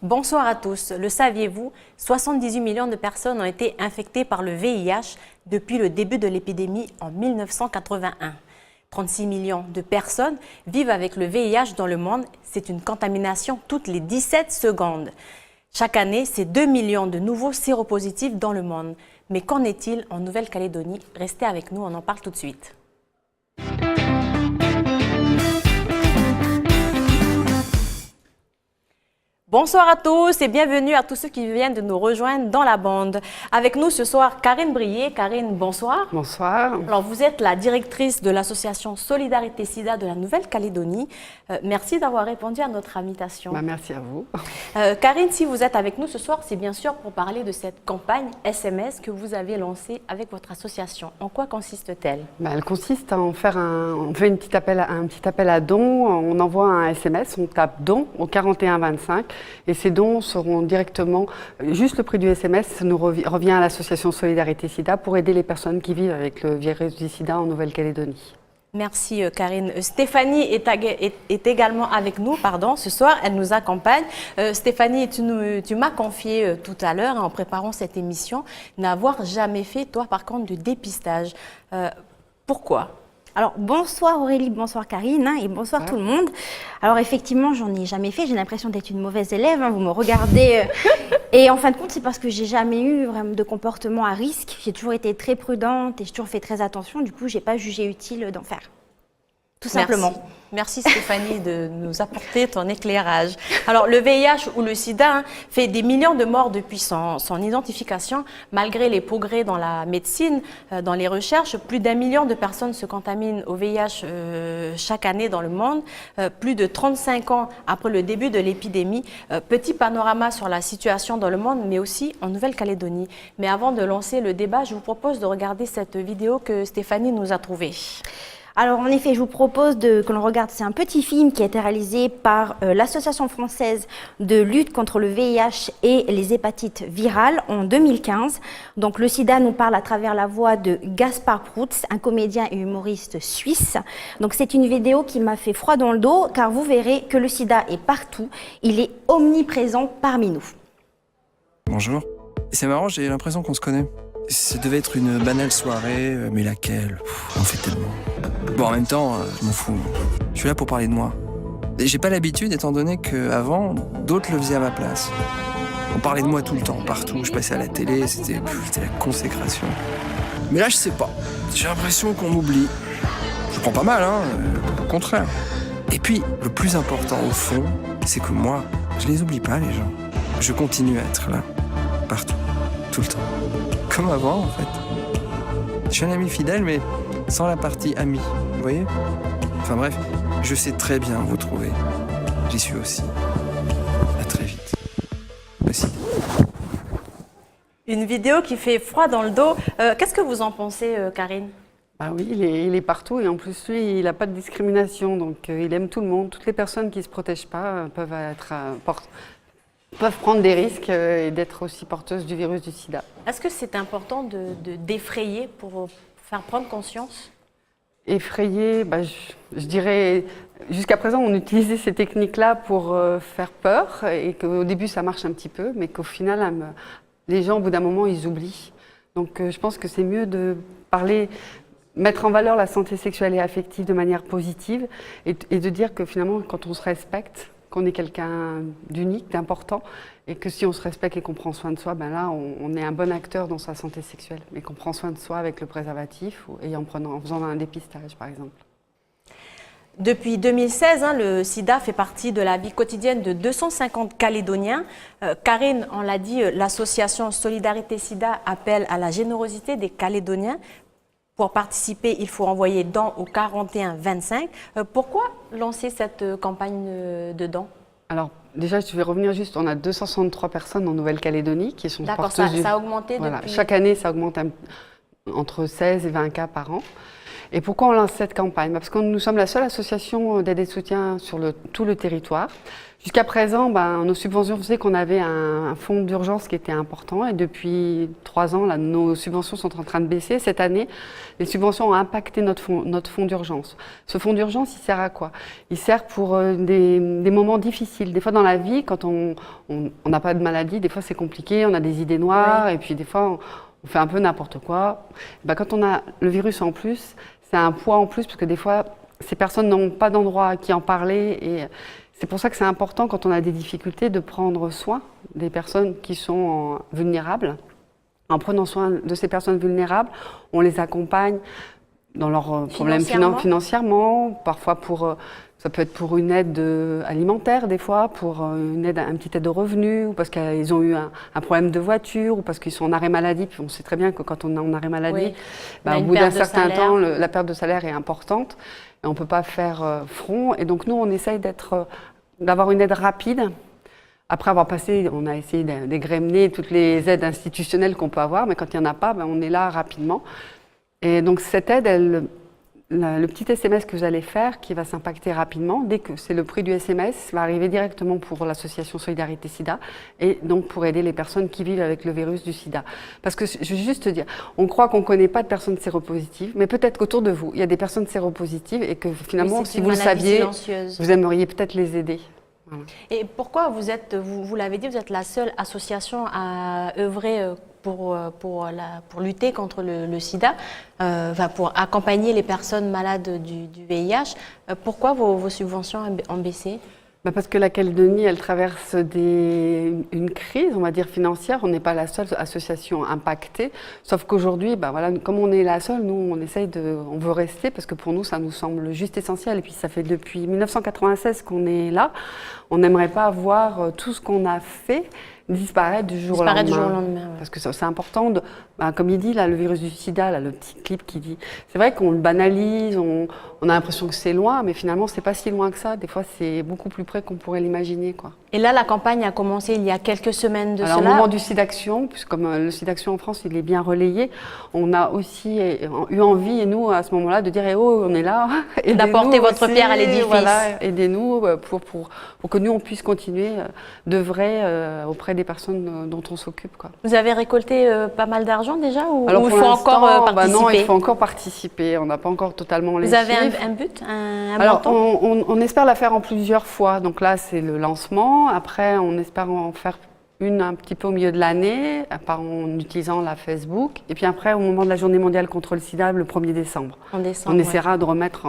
Bonsoir à tous. Le saviez-vous? 78 millions de personnes ont été infectées par le VIH depuis le début de l'épidémie en 1981. 36 millions de personnes vivent avec le VIH dans le monde. C'est une contamination toutes les 17 secondes. Chaque année, c'est 2 millions de nouveaux séropositifs dans le monde. Mais qu'en est-il en Nouvelle-Calédonie? Restez avec nous, on en parle tout de suite. Bonsoir à tous et bienvenue à tous ceux qui viennent de nous rejoindre dans la bande. Avec nous ce soir, Karine Brier. Karine, bonsoir. Bonsoir. Alors, vous êtes la directrice de l'association Solidarité SIDA de la Nouvelle-Calédonie. Merci d'avoir répondu à notre invitation. Merci à vous. Karine, si vous êtes avec nous ce soir, c'est bien sûr pour parler de cette campagne SMS que vous avez lancée avec votre association. En quoi consiste-t-elle? Elle consiste à en faire on fait un petit appel à dons, on envoie un SMS, on tape don au 4125 et ces dons seront directement, juste le prix du SMS nous revient à l'association Solidarité SIDA pour aider les personnes qui vivent avec le virus du sida en Nouvelle-Calédonie. Merci Karine. Stéphanie est également avec nous ce soir, elle nous accompagne. Stéphanie, tu m'as confié tout à l'heure en préparant cette émission n'avoir jamais fait, toi par contre, de dépistage. Pourquoi ? Alors, bonsoir Aurélie, bonsoir Karine et bonsoir tout le monde. Alors effectivement, j'en ai jamais fait, j'ai l'impression d'être une mauvaise élève, vous me regardez. Et en fin de compte, c'est parce que j'ai jamais eu vraiment de comportement à risque. J'ai toujours été très prudente et j'ai toujours fait très attention, du coup, j'ai pas jugé utile d'en faire. Tout simplement. Merci Stéphanie de nous apporter ton éclairage. Alors le VIH ou le sida fait des millions de morts depuis son identification. Malgré les progrès dans la médecine, dans les recherches, plus d'1 million de personnes se contaminent au VIH chaque année dans le monde. Plus de 35 ans après le début de l'épidémie. Petit panorama sur la situation dans le monde, mais aussi en Nouvelle-Calédonie. Mais avant de lancer le débat, je vous propose de regarder cette vidéo que Stéphanie nous a trouvée. Alors en effet, je vous propose que l'on regarde, c'est un petit film qui a été réalisé par l'Association française de lutte contre le VIH et les hépatites virales en 2015. Donc le sida nous parle à travers la voix de Gaspard Proutz, un comédien et humoriste suisse. Donc c'est une vidéo qui m'a fait froid dans le dos car vous verrez que le sida est partout, il est omniprésent parmi nous. Bonjour. C'est marrant, j'ai l'impression qu'on se connaît. Ça devait être une banale soirée, mais laquelle? On fait tellement. Bon, en même temps, je m'en fous. Je suis là pour parler de moi. Et j'ai pas l'habitude, étant donné qu'avant, d'autres le faisaient à ma place. On parlait de moi tout le temps, partout. Je passais à la télé, c'était la consécration. Mais là, je sais pas. J'ai l'impression qu'on m'oublie. Je prends pas mal, hein, au contraire. Et puis, le plus important, au fond, c'est que moi, je les oublie pas, les gens. Je continue à être là, partout, tout le temps. Comme avant, en fait. Je suis un ami fidèle, mais sans la partie ami, vous voyez? Enfin bref, je sais très bien vous trouver. J'y suis aussi. À très vite. Merci. Une vidéo qui fait froid dans le dos. Qu'est-ce que vous en pensez, Karine? Ah oui, il est partout et en plus, lui, il n'a pas de discrimination, donc il aime tout le monde. Toutes les personnes qui ne se protègent pas peuvent prendre des risques et d'être aussi porteuses du virus du sida. Est-ce que c'est important d'effrayer pour faire prendre conscience? Effrayer, je dirais, jusqu'à présent, on utilisait ces techniques-là pour faire peur et qu'au début, ça marche un petit peu, mais qu'au final, les gens, au bout d'un moment, ils oublient. Donc, je pense que c'est mieux de parler, mettre en valeur la santé sexuelle et affective de manière positive et de dire que finalement, quand on se respecte, qu'on est quelqu'un d'unique, d'important, et que si on se respecte et qu'on prend soin de soi, là, on est un bon acteur dans sa santé sexuelle, mais qu'on prend soin de soi avec le préservatif et en faisant un dépistage, par exemple. Depuis 2016, le sida fait partie de la vie quotidienne de 250 Calédoniens. Karine, on l'a dit, l'association Solidarité SIDA appelle à la générosité des Calédoniens. Pour participer, il faut envoyer dons au 4125. Pourquoi lancer cette campagne de dons? Alors, déjà, je vais revenir juste, on a 263 personnes en Nouvelle-Calédonie qui sont porteuses. D'accord, ça a augmenté voilà. depuis... Chaque année, ça augmente entre 16 et 20 cas par an. Et pourquoi on lance cette campagne? Parce que nous sommes la seule association d'aide et de soutien sur tout le territoire. Jusqu'à présent, nos subventions faisaient qu'on avait un fonds d'urgence qui était important et depuis 3 ans, là, nos subventions sont en train de baisser. Cette année, les subventions ont impacté notre fonds d'urgence. Ce fonds d'urgence, il sert à quoi? Il sert pour des moments difficiles. Des fois dans la vie, quand on n'a pas de maladie, des fois c'est compliqué, on a des idées noires et puis des fois on fait un peu n'importe quoi. Quand on a le virus en plus, c'est un poids en plus parce que des fois, ces personnes n'ont pas d'endroit à qui en parler et c'est pour ça que c'est important quand on a des difficultés de prendre soin des personnes qui sont vulnérables. En prenant soin de ces personnes vulnérables, on les accompagne dans leurs problèmes financièrement, parfois ça peut être pour une aide alimentaire des fois, pour une petite aide de revenus, ou parce qu'ils ont eu un problème de voiture, ou parce qu'ils sont en arrêt maladie. Puis on sait très bien que quand on est en arrêt maladie, au bout d'un certain temps, la perte de salaire est importante et on ne peut pas faire front. Et donc nous, on essaye d'avoir une aide rapide. Après avoir passé, on a essayé d'égrener toutes les aides institutionnelles qu'on peut avoir, mais quand il n'y en a pas, on est là rapidement. Et donc cette aide, le petit SMS que vous allez faire, qui va s'impacter rapidement, dès que c'est le prix du SMS, va arriver directement pour l'association Solidarité Sida et donc pour aider les personnes qui vivent avec le virus du sida. Parce que je veux juste te dire, on croit qu'on ne connaît pas de personnes séropositives, mais peut-être qu'autour de vous, il y a des personnes séropositives et que finalement, si vous le saviez, vous aimeriez peut-être les aider. Voilà. Et pourquoi vous l'avez dit, vous êtes la seule association à œuvrer pour lutter contre le sida, pour accompagner les personnes malades du VIH. Pourquoi vos subventions ont baissé? Parce que la Calédonie, elle traverse une crise, on va dire, financière. On n'est pas la seule association impactée. Sauf qu'aujourd'hui, comme on est la seule, nous, on veut rester parce que pour nous, ça nous semble juste essentiel. Et puis, ça fait depuis 1996 qu'on est là. On n'aimerait pas voir tout ce qu'on a fait disparaître du jour au lendemain. Parce que c'est important, comme il dit, là, le virus du sida, là, le petit clip qui dit, c'est vrai qu'on le banalise, on a l'impression que c'est loin, mais finalement, c'est pas si loin que ça. Des fois, c'est beaucoup plus près qu'on pourrait l'imaginer, quoi. Et là, la campagne a commencé il y a quelques semaines de cela. Au moment du SIDAction, puisque comme le SIDAction en France, il est bien relayé, on a aussi eu envie, et nous, à ce moment-là, de dire, on est là. D'apporter votre pierre à l'édifice. Voilà, aidez-nous pour que nous, on puisse continuer d'œuvrer auprès des personnes dont on s'occupe, quoi. Vous avez récolté pas mal d'argent déjà ou il faut encore participer? Non, il faut encore participer. On n'a pas encore totalement les chiffres. Vous avez un but, Alors, on espère la faire en plusieurs fois. Donc là, c'est le lancement. Après, on espère en faire une un petit peu au milieu de l'année, en utilisant la Facebook. Et puis après, au moment de la Journée mondiale contre le sida, le 1er décembre. On essaiera de remettre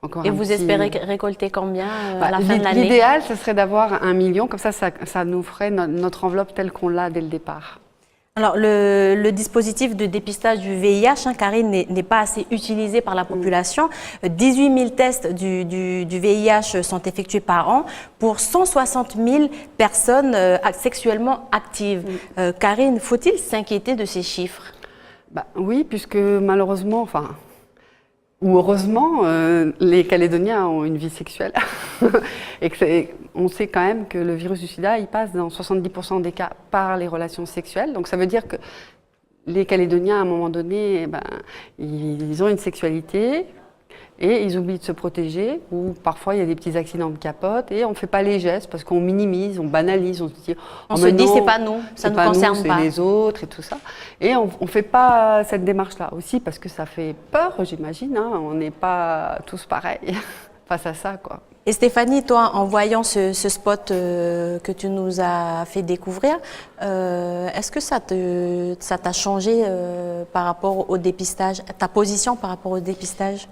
encore Et vous espérez récolter combien à la fin de l'année? L'idéal, ce serait d'avoir 1 million. Comme ça nous ferait notre enveloppe telle qu'on l'a dès le départ. Alors, le dispositif de dépistage du VIH, Karine, n'est pas assez utilisé par la population. 18 000 tests du VIH sont effectués par an pour 160 000 personnes sexuellement actives. Karine, faut-il s'inquiéter de ces chiffres? Oui, puisque malheureusement, ou heureusement, les Calédoniens ont une vie sexuelle. Et on sait quand même que le virus du sida, il passe dans 70% des cas par les relations sexuelles. Donc ça veut dire que les Calédoniens, à un moment donné, ils ont une sexualité et ils oublient de se protéger, ou parfois il y a des petits accidents de capote et on ne fait pas les gestes parce qu'on minimise, on banalise, on se dit c'est pas nous, ça ne nous concerne pas. C'est les autres et tout ça. Et on ne fait pas cette démarche-là aussi parce que ça fait peur, j'imagine. On n'est pas tous pareils face à ça, quoi. Et Stéphanie, toi, en voyant ce spot que tu nous as fait découvrir, est-ce que ça t'a changé par rapport au dépistage, ta position par rapport au dépistage?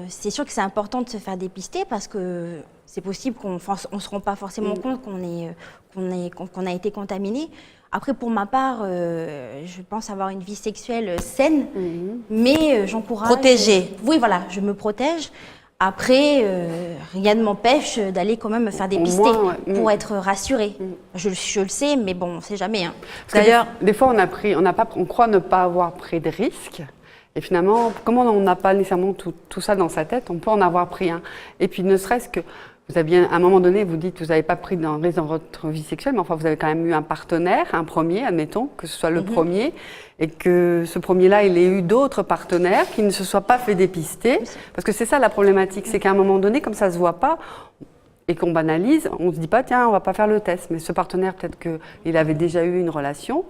C'est sûr que c'est important de se faire dépister parce que c'est possible qu'on ne se rend pas forcément compte qu'on a été contaminé. Après, pour ma part, je pense avoir une vie sexuelle saine, mais j'encourage... Protégée. Oui, voilà, je me protège. Après, rien ne m'empêche d'aller quand même me faire dépister pour être rassurée. Je le sais, mais bon, on ne sait jamais. D'ailleurs, des fois, on croit ne pas avoir pris de risques. Et finalement, comme on n'a pas nécessairement tout ça dans sa tête, on peut en avoir pris un. Et puis, ne serait-ce que vous aviez, à un moment donné, vous dites que vous n'avez pas pris un risque dans votre vie sexuelle, mais enfin, vous avez quand même eu un partenaire, un premier, admettons, que ce soit le premier, et que ce premier-là, il ait eu d'autres partenaires qui ne se soient pas fait dépister. Parce que c'est ça la problématique, c'est qu'à un moment donné, comme ça ne se voit pas, et qu'on banalise, on ne se dit pas, tiens, on ne va pas faire le test. Mais ce partenaire, peut-être qu'il avait déjà eu une relation,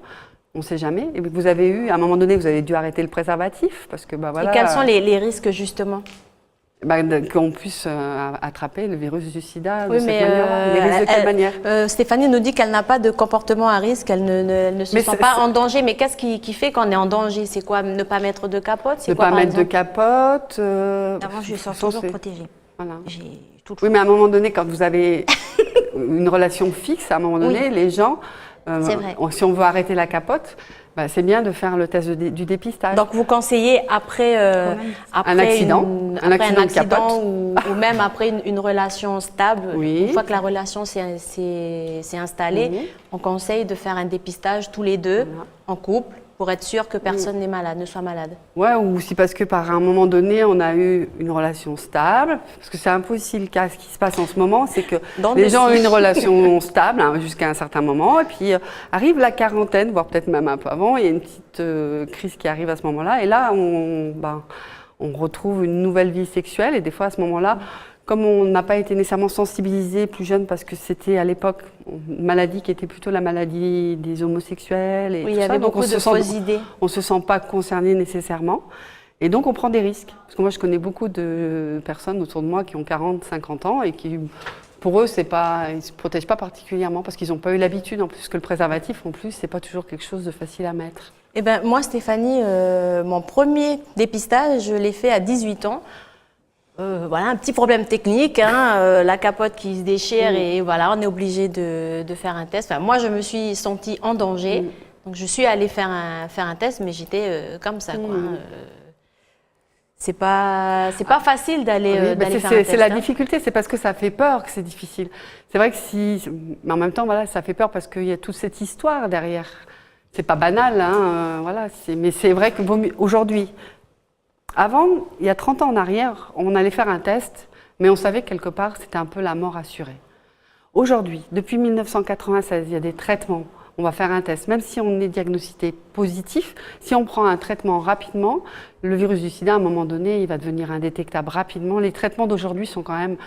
on ne sait jamais. Et vous avez eu, à un moment donné, vous avez dû arrêter le préservatif, parce que, bah voilà. Et quels sont les risques, justement? Qu'on puisse attraper le virus du sida de Oui, cette mais manière-là. Les risques de quelle manière? Stéphanie nous dit qu'elle n'a pas de comportement à risque, elle ne se sent pas en danger. Mais qu'est-ce qui fait qu'on est en danger? C'est quoi? Ne pas mettre de capote? Ne pas mettre de capote. Avant, je sors toujours protégée. Voilà. Oui, mais à un moment donné, quand vous avez une relation fixe, à un moment donné, les gens, si on veut arrêter la capote, c'est bien de faire le test du dépistage. Donc vous conseillez après un accident, un accident de capote. ou même après une relation stable, Oui. une fois que la relation s'est installée, on conseille de faire un dépistage tous les deux en couple pour être sûr que personne n'est malade, ne soit malade. Ouais, ou si parce que par un moment donné, on a eu une relation stable, parce que c'est un peu aussi le cas, ce qui se passe en ce moment, c'est que les gens ont une relation stable jusqu'à un certain moment, et puis arrive la quarantaine, voire peut-être même un peu avant, il y a une petite crise qui arrive à ce moment-là, et là, on retrouve une nouvelle vie sexuelle, et des fois à ce moment-là, comme on n'a pas été nécessairement sensibilisé plus jeune, parce que c'était à l'époque une maladie qui était plutôt la maladie des homosexuels. Et oui, il y avait beaucoup de fausses idées. On ne se sent pas concerné nécessairement. Et donc on prend des risques. Parce que moi je connais beaucoup de personnes autour de moi qui ont 40, 50 ans et qui, pour eux, ils ne se protègent pas particulièrement parce qu'ils n'ont pas eu l'habitude. En plus que le préservatif, en plus, ce n'est pas toujours quelque chose de facile à mettre. Eh ben, moi, Stéphanie, mon premier dépistage, je l'ai fait à 18 ans. Voilà, un petit problème technique, la capote qui se déchire et voilà, on est obligé de faire un test. Enfin, moi, je me suis sentie en danger, donc je suis allée faire un test, mais j'étais comme ça, quoi. C'est pas facile d'aller faire un test. C'est la difficulté, c'est parce que ça fait peur que c'est difficile. C'est vrai que mais en même temps, voilà, ça fait peur parce qu'il y a toute cette histoire derrière. C'est pas banal, voilà. Mais c'est vrai que aujourd'hui. Avant, il y a 30 ans en arrière, on allait faire un test, mais on savait que quelque part, c'était un peu la mort assurée. Aujourd'hui, depuis 1996, il y a des traitements. On va faire un test, même si on est diagnostiqué positif, si on prend un traitement rapidement, le virus du sida, à un moment donné, il va devenir indétectable rapidement. Les traitements d'aujourd'hui sont quand même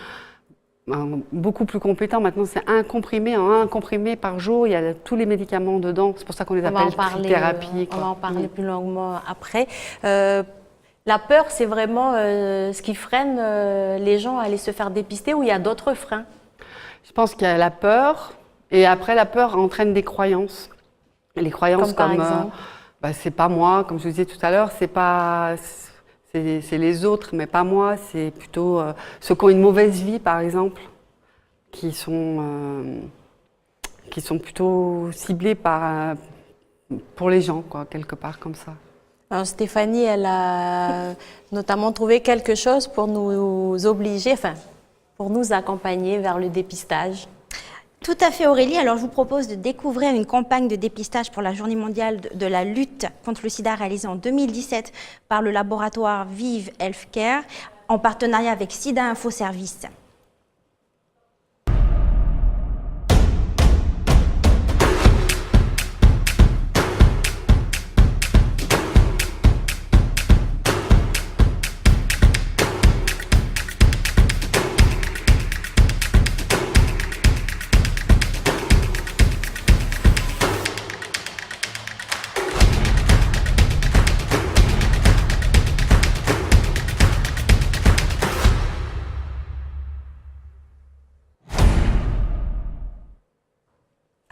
beaucoup plus compétents. Maintenant, c'est un comprimé par jour. Il y a tous les médicaments dedans. C'est pour ça qu'on les appelle thérapie. On va en parler plus longuement après. La peur, c'est vraiment ce qui freine les gens à aller se faire dépister ou il y a d'autres freins? Je pense qu'il y a la peur et après la peur entraîne des croyances. Les croyances comme par exemple c'est pas moi, comme je vous disais tout à l'heure, c'est les autres, mais pas moi. C'est plutôt ceux qui ont une mauvaise vie, par exemple, qui sont plutôt ciblés pour les gens, quoi, quelque part comme ça. Alors Stéphanie, elle a notamment trouvé quelque chose pour nous obliger, pour nous accompagner vers le dépistage. Tout à fait Aurélie, alors je vous propose de découvrir une campagne de dépistage pour la journée mondiale de la lutte contre le sida réalisée en 2017 par le laboratoire Vive Healthcare en partenariat avec Sida Info Service.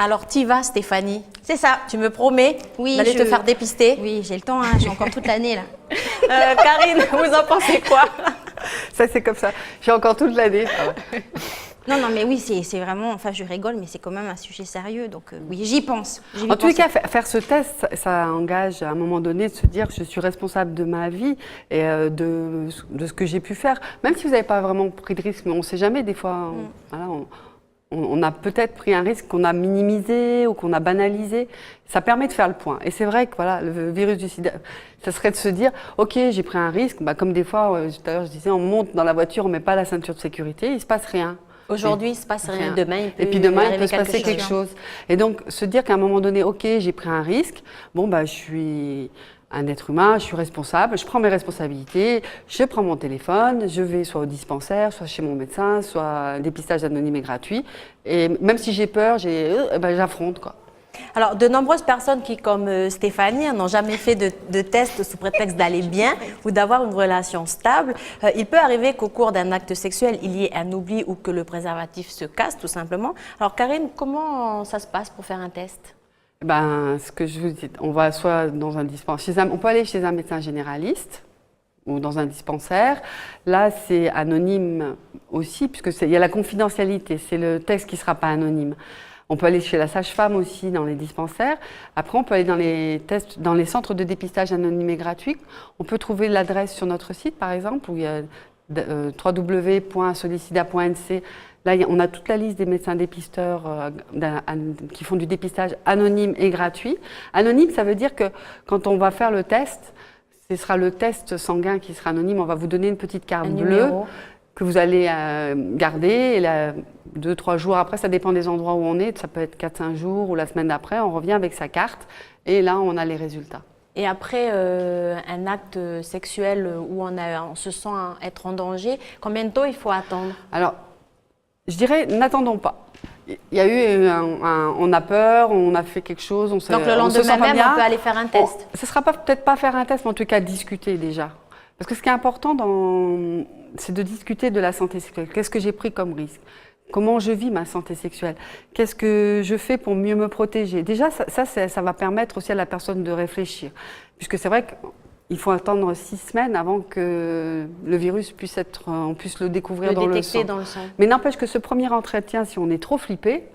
Alors, t'y vas, Stéphanie? C'est ça. Tu me promets d'aller te faire dépister? Oui, j'ai le temps, j'ai encore toute l'année là. Karine, vous en pensez quoi? Ça, c'est comme ça. J'ai encore toute l'année. Non, mais oui, c'est vraiment, je rigole, mais c'est quand même un sujet sérieux, donc oui, j'y pense. En tous les cas, faire ce test, ça engage à un moment donné de se dire je suis responsable de ma vie et de ce que j'ai pu faire. Même si vous n'avez pas vraiment pris de risque, mais on ne sait jamais, des fois, on a peut-être pris un risque qu'on a minimisé ou qu'on a banalisé. Ça permet de faire le point. Et c'est vrai que le virus du sida, ça serait de se dire, ok, j'ai pris un risque, comme des fois, tout à l'heure je disais, on monte dans la voiture, on ne met pas la ceinture de sécurité, il ne se passe rien. Aujourd'hui, il ne se passe rien. Demain, il peut Et puis demain, il arriver peut se passer quelque chose. Et donc, se dire qu'à un moment donné, OK, j'ai pris un risque, bon, bah, je suis un être humain, je suis responsable, je prends mes responsabilités, je prends mon téléphone, je vais soit au dispensaire, soit chez mon médecin, soit un dépistage anonyme et gratuit. Et même si j'ai peur, ben, j'affronte, quoi. Alors, de nombreuses personnes qui, comme Stéphanie, n'ont jamais fait de test sous prétexte d'aller bien ou d'avoir une relation stable, il peut arriver qu'au cours d'un acte sexuel, il y ait un oubli ou que le préservatif se casse, tout simplement. Alors, Karine, comment ça se passe pour faire un test? Ben, ce que je vous dis, on va soit dans un dispensaire, on peut aller chez un médecin généraliste ou dans un dispensaire. Là, c'est anonyme aussi, puisque il y a la confidentialité, c'est le test qui ne sera pas anonyme. On peut aller chez la sage-femme aussi dans les dispensaires. Après, on peut aller dans les tests, dans les centres de dépistage anonyme et gratuit. On peut trouver l'adresse sur notre site, par exemple, où il y a www.solicida.nc. Là, on a toute la liste des médecins dépisteurs qui font du dépistage anonyme et gratuit. Anonyme, ça veut dire que quand on va faire le test, ce sera le test sanguin qui sera anonyme. On va vous donner une petite carte bleue que vous allez garder. Et 2-3 jours après, ça dépend des endroits où on est. Ça peut être 4-5 jours ou la semaine d'après. On revient avec sa carte et là, on a les résultats. Et après un acte sexuel où on se sent être en danger, combien de temps il faut attendre? Alors, je dirais, n'attendons pas. Il y a eu on a peur, on a fait quelque chose, Donc le lendemain même, on peut aller faire un test. Ce ne sera peut-être pas faire un test, mais en tout cas discuter déjà. Parce que ce qui est important, c'est de discuter de la santé sexuelle. Qu'est-ce que j'ai pris comme risque? Comment je vis ma santé sexuelle? Qu'est-ce que je fais pour mieux me protéger? Déjà, ça va permettre aussi à la personne de réfléchir. Puisque c'est vrai qu'il faut attendre 6 semaines avant que le virus on puisse le découvrir dans le sang. Mais n'empêche que ce premier entretien, si on est trop flippé,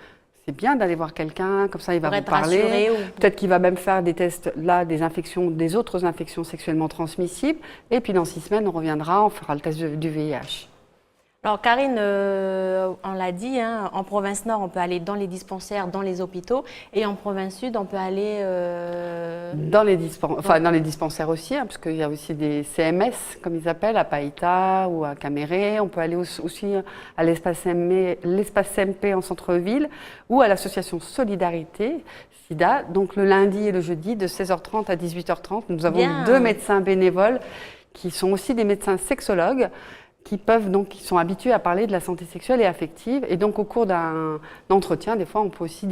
c'est bien d'aller voir quelqu'un, comme ça il va vous parler. Peut-être qu'il va même faire des tests, des autres infections sexuellement transmissibles. Et puis dans 6 semaines, on reviendra, on fera le test du VIH. Alors Karine, on l'a dit, hein, en province nord, on peut aller dans les dispensaires, dans les hôpitaux, et en province sud, on peut aller... Dans les dispensaires aussi, hein, parce qu'il y a aussi des CMS, comme ils appellent, à Païta ou à Caméré. On peut aller aussi à l'espace MP en centre-ville, ou à l'association Solidarité, SIDA, donc le lundi et le jeudi, de 16h30 à 18h30. Nous avons 2 médecins bénévoles, qui sont aussi des médecins sexologues, qui sont habitués à parler de la santé sexuelle et affective. Et donc, au cours d'un entretien, des fois, on peut aussi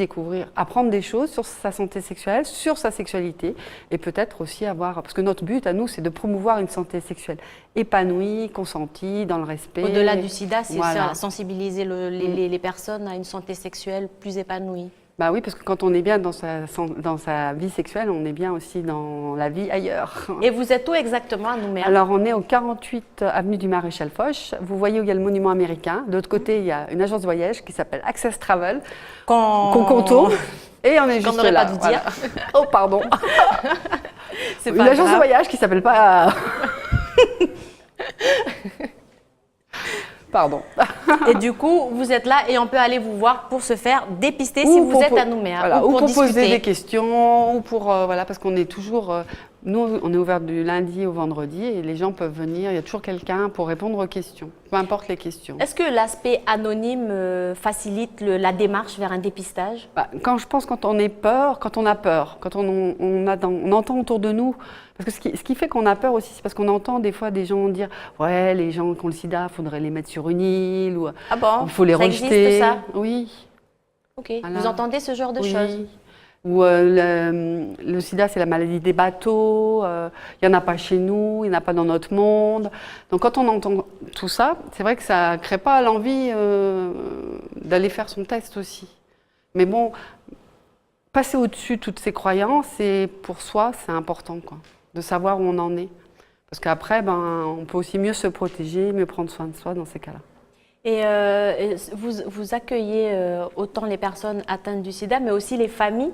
apprendre des choses sur sa santé sexuelle, sur sa sexualité, et peut-être aussi parce que notre but à nous, c'est de promouvoir une santé sexuelle épanouie, consentie, dans le respect. Au-delà du sida, c'est sensibiliser les personnes à une santé sexuelle plus épanouie. Bah oui, parce que quand on est bien dans sa vie sexuelle, on est bien aussi dans la vie ailleurs. Et vous êtes où exactement à Nouméa? Alors, on est au 48 avenue du Maréchal Foch. Vous voyez où il y a le monument américain. De l'autre côté, il y a une agence de voyage qui s'appelle Access Travel, qu'on contourne. Et on est juste là. Pas dû dire. Oh, pardon. C'est une agence de voyage qui s'appelle pas... Pardon. Et du coup, vous êtes là et on peut aller vous voir pour se faire dépister si vous êtes à Nouméa. Voilà, ou pour poser des questions, ou pour parce qu'on est toujours... nous, on est ouvert du lundi au vendredi et les gens peuvent venir. Il y a toujours quelqu'un pour répondre aux questions, peu importe les questions. Est-ce que l'aspect anonyme facilite la démarche vers un dépistage? Quand on a peur, quand on entend autour de nous. Parce que ce qui fait qu'on a peur aussi, c'est parce qu'on entend des fois des gens dire « Ouais, les gens qui ont le sida, il faudrait les mettre sur une île. » ou « Ah bon? Il faut les rejeter. » Existe ça? Oui. Ok. Voilà. Vous entendez ce genre de choses? Ou le sida, c'est la maladie des bateaux. Il n'y en a pas chez nous, il n'y en a pas dans notre monde. Donc quand on entend tout ça, c'est vrai que ça ne crée pas l'envie d'aller faire son test aussi. Mais bon, passer au-dessus de toutes ces croyances, et pour soi, c'est important, quoi, de savoir où on en est. Parce qu'après, on peut aussi mieux se protéger, mieux prendre soin de soi dans ces cas-là. Et vous accueillez autant les personnes atteintes du sida, mais aussi les familles?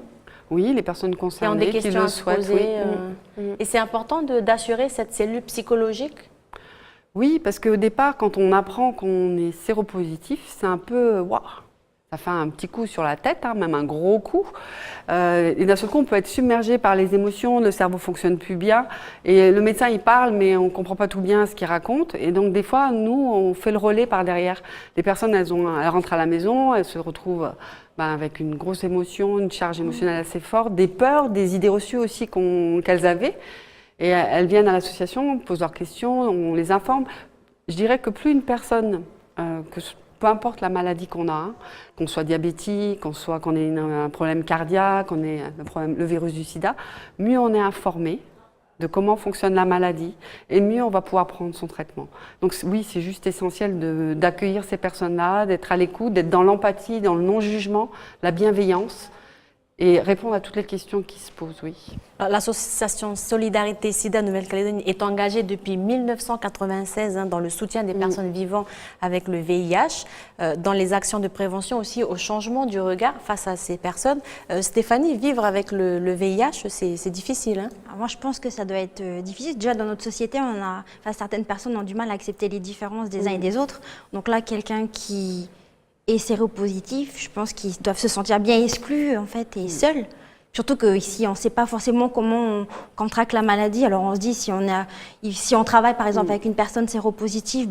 Oui, les personnes concernées qui le souhaitent. Et c'est important d'assurer cette cellule psychologique? Oui, parce qu'au départ, quand on apprend qu'on est séropositif, c'est un peu... Wow. ça fait un petit coup sur la tête, hein, même un gros coup. Et d'un seul coup, on peut être submergé par les émotions, le cerveau fonctionne plus bien. Et le médecin, il parle, mais on ne comprend pas tout bien ce qu'il raconte. Et donc, des fois, nous, on fait le relais par derrière. Les personnes, elles rentrent à la maison, elles se retrouvent avec une grosse émotion, une charge émotionnelle assez forte, des peurs, des idées reçues aussi qu'elles avaient. Et elles viennent à l'association, posent leurs questions, on les informe. Je dirais que plus une personne, peu importe la maladie qu'on a, hein, qu'on soit diabétique, qu'on ait un problème cardiaque, qu'on ait le virus du sida, mieux on est informé de comment fonctionne la maladie et mieux on va pouvoir prendre son traitement. Donc oui, c'est juste essentiel d'accueillir ces personnes-là, d'être à l'écoute, d'être dans l'empathie, dans le non-jugement, la bienveillance et répondre à toutes les questions qui se posent, oui. L'association Solidarité Sida Nouvelle-Calédonie est engagée depuis 1996 dans le soutien des personnes vivant avec le VIH, dans les actions de prévention aussi au changement du regard face à ces personnes. Stéphanie, vivre avec le VIH, c'est difficile. Hein? Alors moi, je pense que ça doit être difficile. Déjà, dans notre société, certaines personnes ont du mal à accepter les différences des uns et des autres. Donc là, quelqu'un qui est séropositif, je pense qu'ils doivent se sentir bien exclus en fait et seuls. Surtout qu'ici, on ne sait pas forcément comment on contracte la maladie. Alors on se dit, si on travaille par exemple avec une personne séropositive,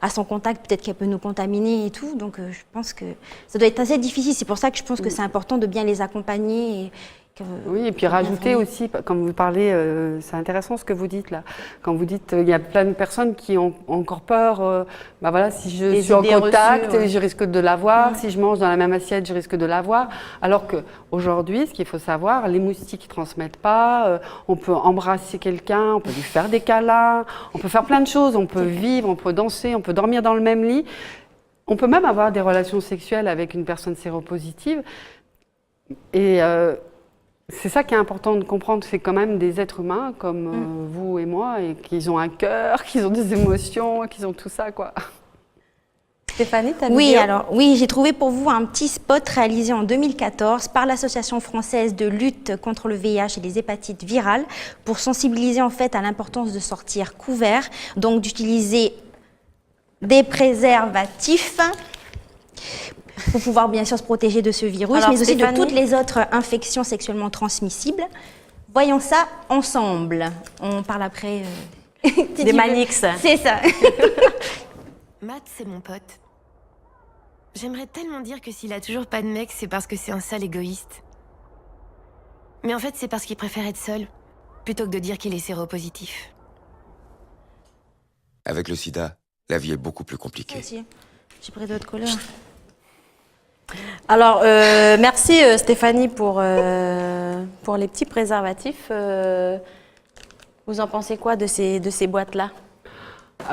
à son contact, peut-être qu'elle peut nous contaminer et tout. Donc je pense que ça doit être assez difficile. C'est pour ça que je pense que c'est important de bien les accompagner. Oui, et puis rajouter aussi, comme vous parlez, c'est intéressant ce que vous dites là. Quand vous dites, il y a plein de personnes qui ont encore peur, voilà, si je suis en contact, je risque de l'avoir, si je mange dans la même assiette, je risque de l'avoir. Alors qu'aujourd'hui, ce qu'il faut savoir, les moustiques ne transmettent pas, on peut embrasser quelqu'un, on peut lui faire des câlins, on peut faire plein de choses, on peut vivre, on peut danser, on peut dormir dans le même lit. On peut même avoir des relations sexuelles avec une personne séropositive. Et c'est ça qui est important de comprendre, c'est quand même des êtres humains comme vous et moi, et qu'ils ont un cœur, qu'ils ont des émotions, qu'ils ont tout ça, quoi. Stéphanie, tu as Oui, j'ai trouvé pour vous un petit spot réalisé en 2014 par l'Association française de lutte contre le VIH et les hépatites virales pour sensibiliser en fait à l'importance de sortir couvert, donc d'utiliser des préservatifs pour pouvoir bien sûr se protéger de ce virus, mais aussi de toutes les autres infections sexuellement transmissibles. Voyons ça ensemble. On parle après des Manix. C'est ça. Matt, c'est mon pote. J'aimerais tellement dire que s'il a toujours pas de mec, c'est parce que c'est un sale égoïste. Mais en fait, c'est parce qu'il préfère être seul, plutôt que de dire qu'il est séropositif. Avec le sida, la vie est beaucoup plus compliquée. Aussi. J'ai pris d'autres couleurs. Alors, merci Stéphanie pour les petits préservatifs. Vous en pensez quoi de ces boîtes-là ?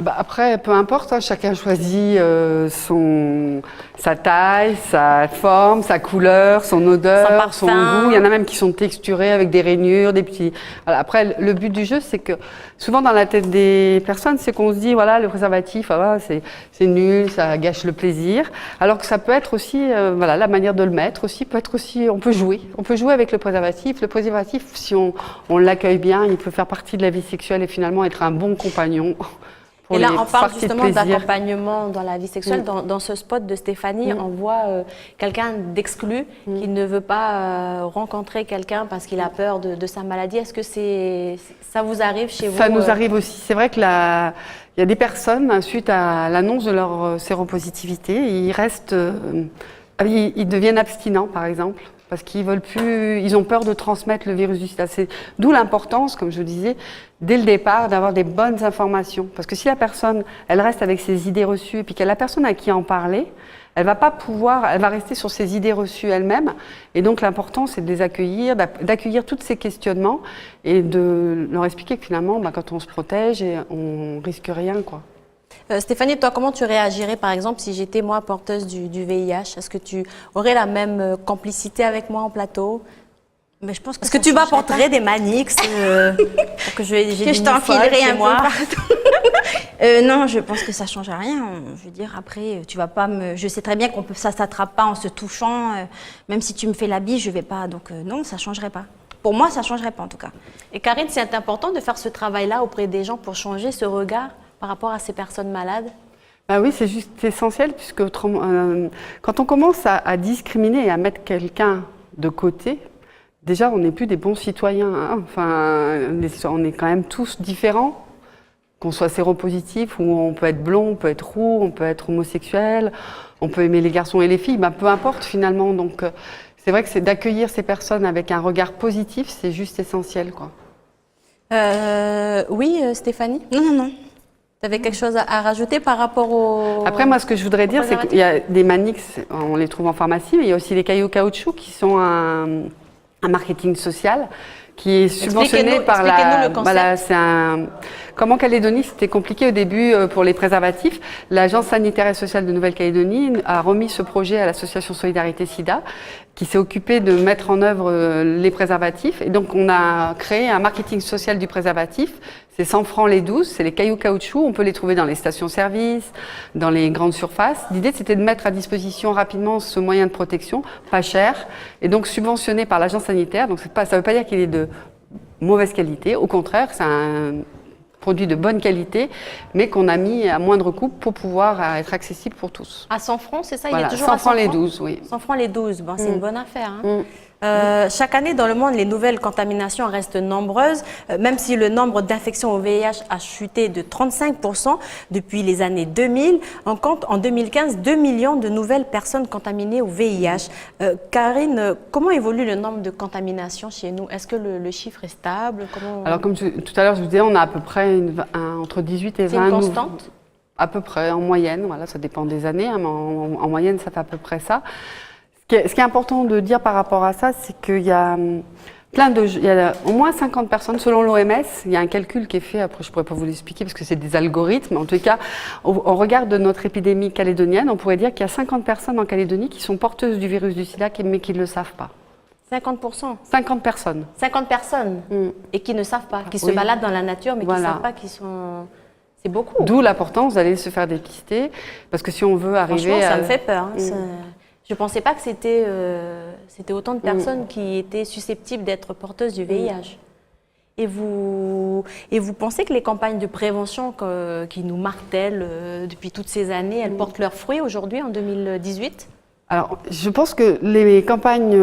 Après, peu importe, hein, chacun choisit sa taille, sa forme, sa couleur, son odeur, son goût. Il y en a même qui sont texturés avec des rainures, des petits... Voilà. Après, le but du jeu, c'est que souvent dans la tête des personnes, c'est qu'on se dit, voilà, le préservatif, c'est nul, ça gâche le plaisir. Alors que ça peut être aussi, la manière de le mettre aussi, peut être aussi, on peut jouer. On peut jouer avec le préservatif. Le préservatif, si on l'accueille bien, il peut faire partie de la vie sexuelle et finalement être un bon compagnon. Et là, on parle justement d'accompagnement dans la vie sexuelle. Dans ce spot de Stéphanie, on voit quelqu'un d'exclu qui ne veut pas rencontrer quelqu'un parce qu'il a peur de sa maladie. Est-ce que ça vous arrive chez vous ? Ça nous arrive aussi. C'est vrai qu'il y a des personnes, suite à l'annonce de leur séropositivité, ils deviennent abstinents, par exemple. Parce qu'ils veulent plus, ils ont peur de transmettre le virus du sida. C'est d'où l'importance, comme je le disais, dès le départ, d'avoir des bonnes informations. Parce que si la personne, elle reste avec ses idées reçues, et puis qu'elle a la personne à qui en parler, elle va pas pouvoir, elle va rester sur ses idées reçues elle-même. Et donc l'important, c'est de les accueillir, d'accueillir tous ces questionnements et de leur expliquer que finalement, quand on se protège, on risque rien, quoi. Stéphanie, toi, comment tu réagirais, par exemple, si j'étais, moi, porteuse du VIH ? Est-ce que tu aurais la même complicité avec moi en plateau ? Mais je pense que est-ce que tu m'apporterais des Manix pour que je t'enfilerais un moi Non, je pense que ça ne change rien. Je veux dire, après, tu vas pas me... Je sais très bien que ça ne s'attrape pas en se touchant. Même si tu me fais la bise, je ne vais pas... Donc non, ça ne changerait pas. Pour moi, ça ne changerait pas, en tout cas. Et Karine, c'est important de faire ce travail-là auprès des gens pour changer ce regard par rapport à ces personnes malades ? Bah oui, c'est juste essentiel, puisque quand on commence à discriminer et à mettre quelqu'un de côté, déjà, on n'est plus des bons citoyens. Hein. Enfin, on est quand même tous différents, qu'on soit séropositif, ou on peut être blond, on peut être roux, on peut être homosexuel, on peut aimer les garçons et les filles, bah, peu importe finalement. Donc, c'est vrai que c'est d'accueillir ces personnes avec un regard positif, c'est juste essentiel, quoi. Oui, Stéphanie? Non. Tu avais quelque chose à rajouter par rapport au... Après, moi, ce que je voudrais dire, c'est qu'il y a des Manix, on les trouve en pharmacie, mais il y a aussi les cailloux caoutchouc qui sont un marketing social qui est subventionné par expliquez-nous le concept. Voilà, c'est comme en Calédonie, c'était compliqué au début pour les préservatifs. L'Agence sanitaire et sociale de Nouvelle-Calédonie a remis ce projet à l'association Solidarité Sida, qui s'est occupée de mettre en œuvre les préservatifs. Et donc, on a créé un marketing social du préservatif. C'est 100 francs les 12, c'est les cailloux caoutchouc. On peut les trouver dans les stations-service, dans les grandes surfaces. L'idée, c'était de mettre à disposition rapidement ce moyen de protection, pas cher, et donc subventionné par l'agence sanitaire. Donc, ça ne veut pas dire qu'il est de mauvaise qualité. Au contraire, c'est un produit de bonne qualité, mais qu'on a mis à moindre coût pour pouvoir être accessible pour tous. À 100 francs, c'est ça? Voilà, Il est toujours 100 à 100 francs les 12, oui. 100 francs les 12, bon, c'est une bonne affaire. Hein. Mm. Chaque année dans le monde, les nouvelles contaminations restent nombreuses, même si le nombre d'infections au VIH a chuté de 35% depuis les années 2000. On compte en 2015 2 millions de nouvelles personnes contaminées au VIH. Karine, comment évolue le nombre de contaminations chez nous? Est-ce que le chiffre est stable? Alors comme tout à l'heure je vous disais, on a à peu près entre 18 et 20 C'est une constante? À peu près, en moyenne, voilà, ça dépend des années, hein, mais en moyenne ça fait à peu près ça. Ce qui est important de dire par rapport à ça, c'est qu'il y a il y a au moins 50 personnes, selon l'OMS, il y a un calcul qui est fait, après je ne pourrais pas vous l'expliquer parce que c'est des algorithmes, en tout cas, au regard de notre épidémie calédonienne, on pourrait dire qu'il y a 50 personnes en Calédonie qui sont porteuses du virus du sida, mais qui ne le savent pas. 50%? 50 personnes. 50 personnes et qui ne savent pas, qui se baladent dans la nature, mais qui ne savent pas qu'ils sont... C'est beaucoup. D'où l'importance d'aller se faire dépister, parce que si on veut arriver Franchement, ça me fait peur. Hein, je ne pensais pas que c'était autant de personnes qui étaient susceptibles d'être porteuses du VIH. Et vous pensez que les campagnes de prévention qui nous martèlent depuis toutes ces années, elles portent leurs fruits aujourd'hui, en 2018 ? Alors, je pense que les campagnes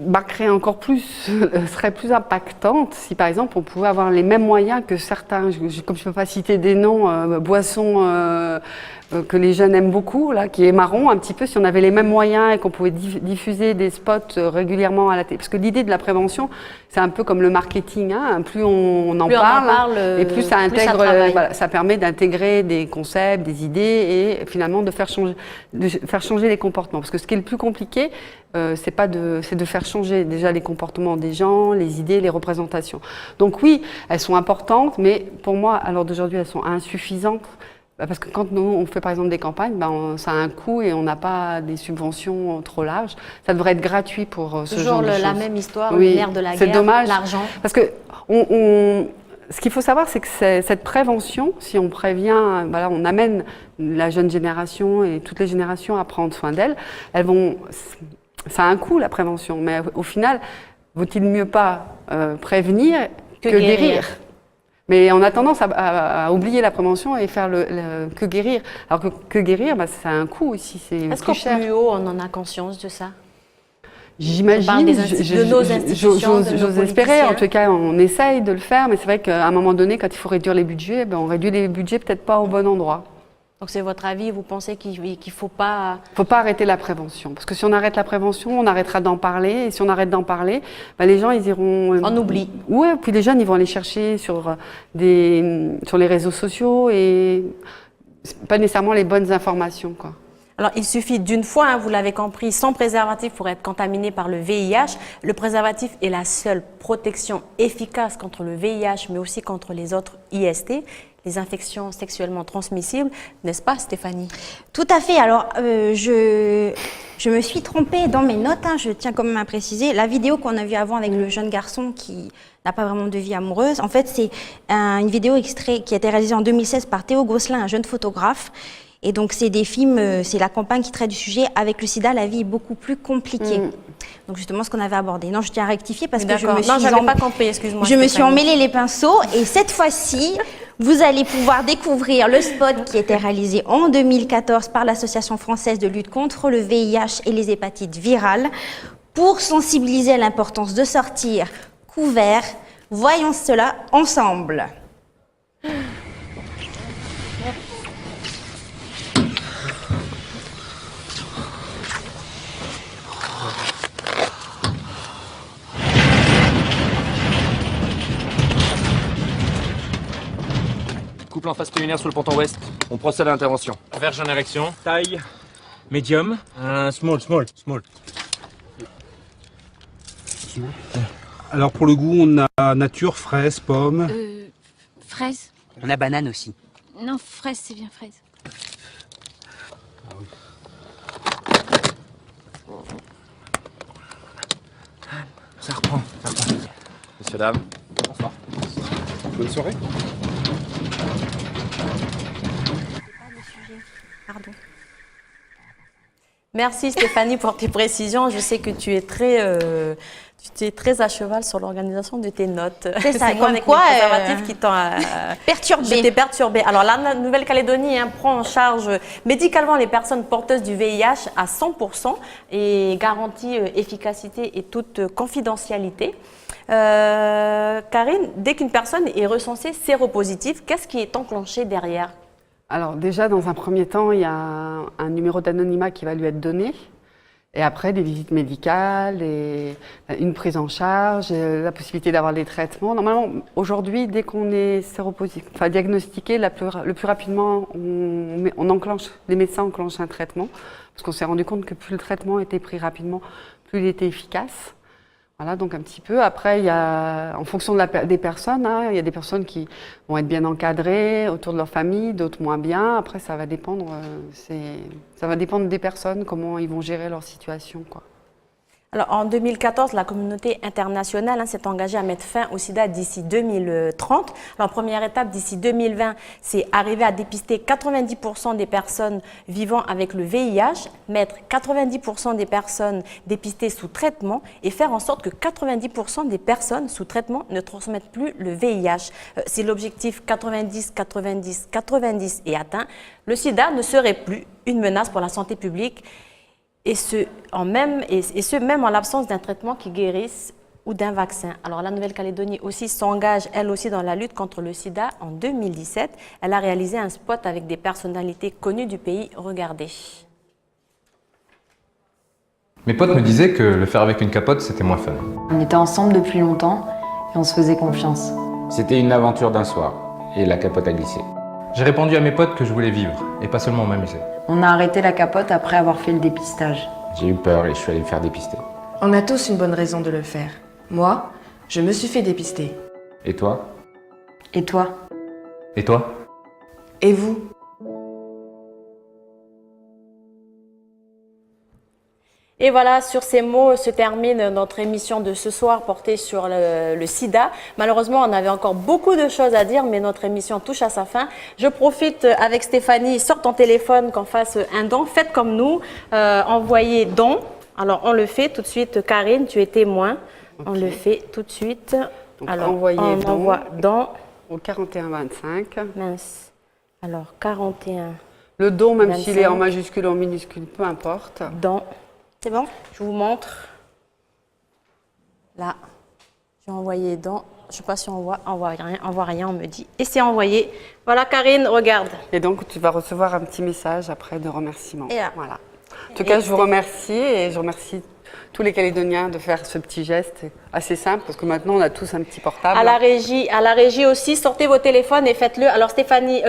marqueraient encore plus, seraient plus impactantes si, par exemple, on pouvait avoir les mêmes moyens que certains, comme je ne peux pas citer des noms, boissons que les jeunes aiment beaucoup, là, qui est marron un petit peu, si on avait les mêmes moyens et qu'on pouvait diffuser des spots régulièrement à la télé. Parce que l'idée de la prévention, c'est un peu comme le marketing, hein, plus on en parle, et plus ça intègre, voilà, ça permet d'intégrer des concepts, des idées et finalement de faire changer les comportements. Parce que ce qui est le plus compliqué, c'est de faire changer déjà les comportements des gens, les idées, les représentations. Donc oui, elles sont importantes, mais pour moi, à l'heure d'aujourd'hui, elles sont insuffisantes. Parce que quand nous, on fait par exemple des campagnes, ça a un coût et on n'a pas des subventions trop larges. Ça devrait être gratuit pour ce genre de choses. Toujours la même histoire, oui, le nerf de la guerre, dommage, l'argent. Parce que ce qu'il faut savoir, c'est que cette prévention, si on prévient, voilà, on amène la jeune génération et toutes les générations à prendre soin d'elles, ça a un coût la prévention, mais au final, vaut-il mieux pas prévenir que guérir. Mais on a tendance à oublier la prévention et faire que guérir. Alors que guérir, ça a un coût aussi, c'est plus cher. Est-ce qu'au plus haut, on en a conscience de ça? J'imagine, de nos institutions, j'ose espérer, en tout cas on essaye de le faire, mais c'est vrai qu'à un moment donné, quand il faut réduire les budgets, on réduit les budgets peut-être pas au bon endroit. Donc c'est votre avis, vous pensez qu'il ne faut pas... Il ne faut pas arrêter la prévention, parce que si on arrête la prévention, on arrêtera d'en parler, et si on arrête d'en parler, les gens ils iront... On oublie. Oui, puis les jeunes ils vont aller chercher sur les réseaux sociaux et pas nécessairement les bonnes informations, quoi. Alors, il suffit d'une fois, hein, vous l'avez compris, sans préservatif pour être contaminé par le VIH. Le préservatif est la seule protection efficace contre le VIH, mais aussi contre les autres IST, les infections sexuellement transmissibles. N'est-ce pas, Stéphanie? Tout à fait. Alors, je me suis trompée dans mes notes, hein, je tiens quand même à préciser. La vidéo qu'on a vue avant avec le jeune garçon qui n'a pas vraiment de vie amoureuse, en fait, c'est une vidéo extrait qui a été réalisée en 2016 par Théo Gosselin, un jeune photographe. Et donc, c'est des films, c'est la campagne qui traite du sujet. Avec le sida, la vie est beaucoup plus compliquée. Donc, justement, ce qu'on avait abordé. Non, je tiens à rectifier parce que je me suis... Non, je n'avais pas compris, excuse-moi. Je me suis emmêlé les pinceaux. Et cette fois-ci, Vous allez pouvoir découvrir le spot qui a été réalisé en 2014 par l'Association française de lutte contre le VIH et les hépatites virales pour sensibiliser à l'importance de sortir couvert. Voyons cela ensemble. Couple en phase préliminaire sur le ponton ouest. On procède à l'intervention. Verge en érection. Taille médium. Small. Alors pour le goût, on a nature, fraise, pomme. Fraise. On a banane aussi. Non, fraise, c'est bien fraise. Ça reprend. Messieurs, dames. Bonsoir. Bonne soirée. Pardon. Merci Stéphanie pour tes précisions. Je sais que tu es très à cheval sur l'organisation de tes notes. C'est ça, moi comme avec quoi, mes préservatifs qui t'ont perturbé. Je t'ai perturbé. Alors la Nouvelle-Calédonie prend en charge médicalement les personnes porteuses du VIH à 100% et garantit efficacité et toute confidentialité. Karine, dès qu'une personne est recensée séropositive, qu'est-ce qui est enclenché derrière? Alors déjà, dans un premier temps, il y a un numéro d'anonymat qui va lui être donné. Et après, des visites médicales, et une prise en charge, la possibilité d'avoir des traitements. Normalement, aujourd'hui, dès qu'on est séropositif, enfin diagnostiqué, le plus rapidement, les médecins enclenchent un traitement. Parce qu'on s'est rendu compte que plus le traitement était pris rapidement, plus il était efficace. Voilà, donc un petit peu. Après, il y a, en fonction des personnes, il y a des personnes qui vont être bien encadrées autour de leur famille, d'autres moins bien. Après, ça va dépendre, ça va dépendre des personnes, comment ils vont gérer leur situation, quoi. Alors, en 2014, la communauté internationale s'est engagée à mettre fin au sida d'ici 2030. Alors, première étape, d'ici 2020, c'est arriver à dépister 90% des personnes vivant avec le VIH, mettre 90% des personnes dépistées sous traitement et faire en sorte que 90% des personnes sous traitement ne transmettent plus le VIH. Si l'objectif 90-90-90 est atteint, le sida ne serait plus une menace pour la santé publique. Et ce, même en l'absence d'un traitement qui guérisse ou d'un vaccin. Alors la Nouvelle-Calédonie aussi s'engage, elle aussi, dans la lutte contre le sida. En 2017, elle a réalisé un spot avec des personnalités connues du pays. Regardez. Mes potes me disaient que le faire avec une capote, c'était moins fun. On était ensemble depuis longtemps et on se faisait confiance. C'était une aventure d'un soir et la capote a glissé. J'ai répondu à mes potes que je voulais vivre et pas seulement m'amuser. On a arrêté la capote après avoir fait le dépistage. J'ai eu peur et je suis allé me faire dépister. On a tous une bonne raison de le faire. Moi, je me suis fait dépister. Et toi? Et toi? Et toi? Et vous? Et voilà, sur ces mots se termine notre émission de ce soir portée sur le sida. Malheureusement, on avait encore beaucoup de choses à dire, mais notre émission touche à sa fin. Je profite avec Stéphanie, sors ton téléphone, qu'on fasse un don. Faites comme nous, envoyez don. Alors, on le fait tout de suite. Karine, tu es témoin. Okay. On le fait tout de suite. Donc, alors, envoyez on envoie don. Au 4125. Mince. Alors, 41. Le don, même s'il est en majuscule ou en minuscule, peu importe. Don. C'est bon? Je vous montre. Là, j'ai envoyé dans. Je ne sais pas si on voit rien, on me dit. Et c'est envoyé. Voilà, Karine, regarde. Et donc, tu vas recevoir un petit message après de remerciement. Et là. Voilà. En tout cas, je vous remercie et je remercie tous les Calédoniens de faire ce petit geste assez simple parce que maintenant, on a tous un petit portable. À la régie aussi, sortez vos téléphones et faites-le. Alors, Stéphanie,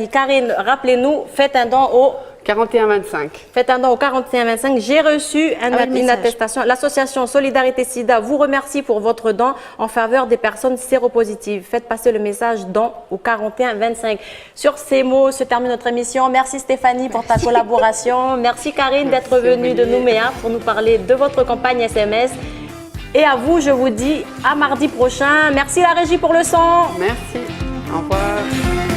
Karine, rappelez-nous, faites un don au 4125. Faites un don au 4125. J'ai reçu une attestation. L'association Solidarité Sida vous remercie pour votre don en faveur des personnes séropositives. Faites passer le message don au 4125. Sur ces mots se termine notre émission. Merci Stéphanie pour ta collaboration. Merci Karine d'être venue de Nouméa pour nous parler de votre campagne SMS. Et à vous, je vous dis à mardi prochain. Merci la régie pour le son. Merci. Au revoir.